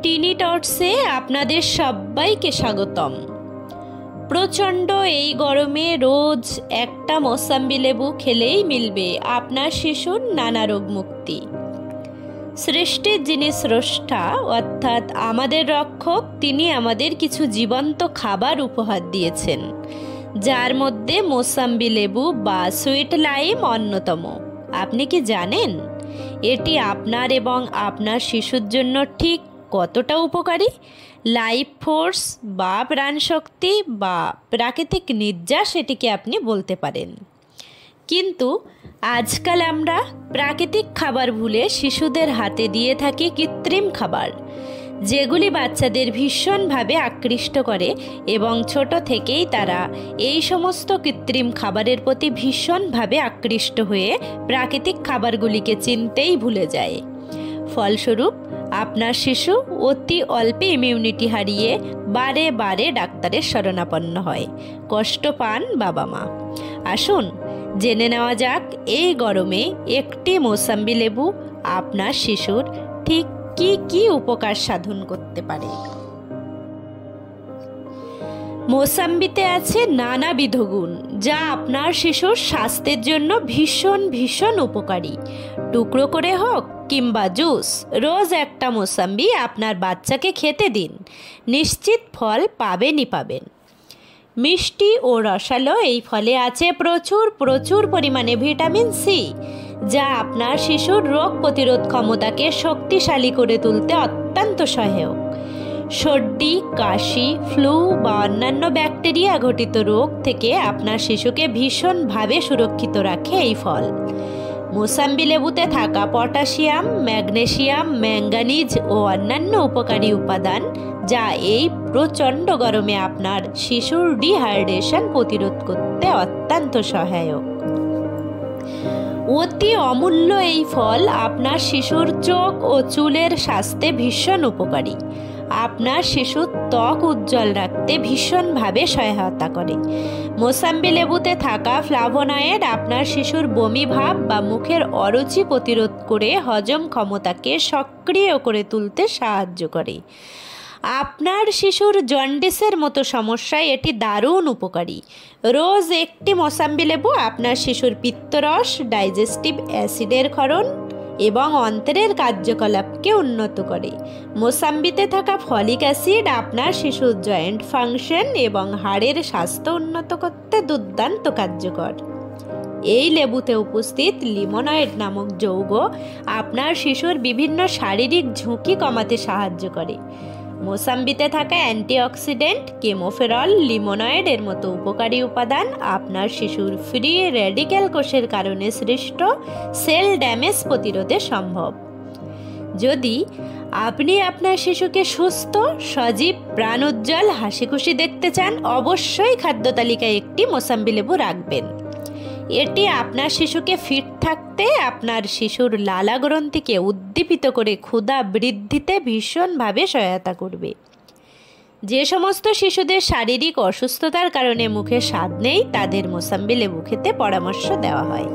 টিনি টটসে আপনাদের সবাইকে স্বাগতম। প্রচণ্ড এই গরমে রোজ একটা মোসাম্বি লেবু খেলেই মিলবে আপনার শিশুর নানা রোগ মুক্তি। সৃষ্টির যিনি স্রষ্টা অর্থাৎ আমাদের রক্ষক, তিনি আমাদের কিছু জীবন্ত খাবার উপহার দিয়েছেন, যার মধ্যে মোসাম্বি লেবু বা সুইট লাইম অন্যতম। আপনি কি জানেন এটি আপনার এবং আপনার শিশুর জন্য ঠিক কতটা উপকারী? লাইফ ফোর্স বা প্রাণশক্তি বা প্রাকৃতিক নির্যাস এটিকে আপনি বলতে পারেন। কিন্তু আজকাল আমরা প্রাকৃতিক খাবার ভুলে শিশুদের হাতে দিয়ে থাকি কৃত্রিম খাবার, যেগুলি বাচ্চাদের ভীষণভাবে আকৃষ্ট করে এবং ছোট থেকেই তারা এই সমস্ত কৃত্রিম খাবারের প্রতি ভীষণভাবে আকৃষ্ট হয়ে প্রাকৃতিক খাবারগুলিকে চিনতেই ভুলে যায়। ফলস্বরূপ আপনার শিশু অতি অল্পে ইমিউনিটি হারিয়ে বারে বারে ডাক্তারের শরণাপন্ন হয়, কষ্ট পান বাবা মা। আসুন জেনে নেওয়া যাক এই গরমে একটি মোসাম্বি লেবু আপনার শিশুর ঠিক কি কি উপকার সাধন করতে পারে। মোসাম্বিতে আছে নানাবিধ গুণ, যা আপনার শিশুর স্বাস্থ্যের জন্য ভীষণ ভীষণ উপকারী। টুকরো করে হোক কিংবা জুস, রোজ একটা মোসাম্বি আপনার বাচ্চাকে খেতে দিন, নিশ্চিত ফল পাবেনই পাবেন। মিষ্টি ও রসালো এই ফলে আছে প্রচুর প্রচুর পরিমাণে ভিটামিন সি, যা আপনার শিশুর রোগ প্রতিরোধ ক্ষমতাকে শক্তিশালী করে তুলতে অত্যন্ত সহায়ক। সর্দি, কাশি, ফ্লু বা অন্যান্য ব্যাকটেরিয়া ঘটিত রোগ থেকে আপনার শিশুকে ভীষণভাবে সুরক্ষিত রাখে এই ফল। মোসাম্বি লেবুতে থাকা পটাশিয়াম, ম্যাগনেসিয়াম, ম্যাঙ্গানিজ ও অন্যান্য উপকারী উপাদান, যা এই প্রচণ্ড গরমে আপনার শিশুর ডিহাইড্রেশন প্রতিরোধ করতে অত্যন্ত সহায়ক। অতি অমূল্য এই ফল আপনার শিশুর চোখ ও চুলের স্বাস্থ্যে ভীষণ উপকারী। আপনার শিশুর ত্বক উজ্জ্বল রাখতে ভীষণভাবে সহায়তা করে। মোসাম্বি লেবুতে থাকা ফ্লাভোনয়েড আপনার শিশুর বমি ভাব বা মুখের অরুচি প্রতিরোধ করে হজম ক্ষমতাকে সক্রিয় করে তুলতে সাহায্য করে। আপনার শিশুর জন্ডিসের মতো সমস্যায় এটি দারুণ উপকারী। রোজ একটি মোসাম্বি লেবু আপনার শিশুর পিত্তরস, ডাইজেস্টিভ অ্যাসিডের ক্ষরণ এবং অন্ত্রের কার্যকলাপকে উন্নত করে। মোসাম্বিতে থাকা ফলিক অ্যাসিড আপনার শিশুর জয়েন্ট ফাংশন এবং হাড়ের স্বাস্থ্য উন্নত করতে দুর্দান্ত কার্যকর। এই লেবুতে উপস্থিত লিমোনয়েড নামক যৌগ আপনার শিশুর বিভিন্ন শারীরিক ঝুঁকি কমাতে সাহায্য করে। মোসাম্বিতে থাকা অ্যান্টিঅক্সিডেন্ট, কেমোফেরল, লিমোনয়েডের মতো উপকারী উপাদান আপনার শিশুর ফ্রি রেডিক্যাল কোষের কারণে সৃষ্ট সেল ড্যামেজ প্রতিরোধে সম্ভব। যদি আপনি আপনার শিশুকে সুস্থ, সজীব, প্রাণোজ্জ্বল, হাসিখুশি দেখতে চান, অবশ্যই খাদ্য তালিকায় একটি মোসাম্বি লেবু রাখবেন। এটি আপনার শিশুকে ফিট থাকতে, আপনার শিশুর লালা গ্রন্থিকে উদ্দীপিত করে ক্ষুধা বৃদ্ধিতে ভীষণভাবে সহায়তা করবে। যে সমস্ত শিশুদের শারীরিক অসুস্থতার কারণে মুখে স্বাদ নেই, তাদের মোসাম্বি লেবু খেতে পরামর্শ দেওয়া হয়।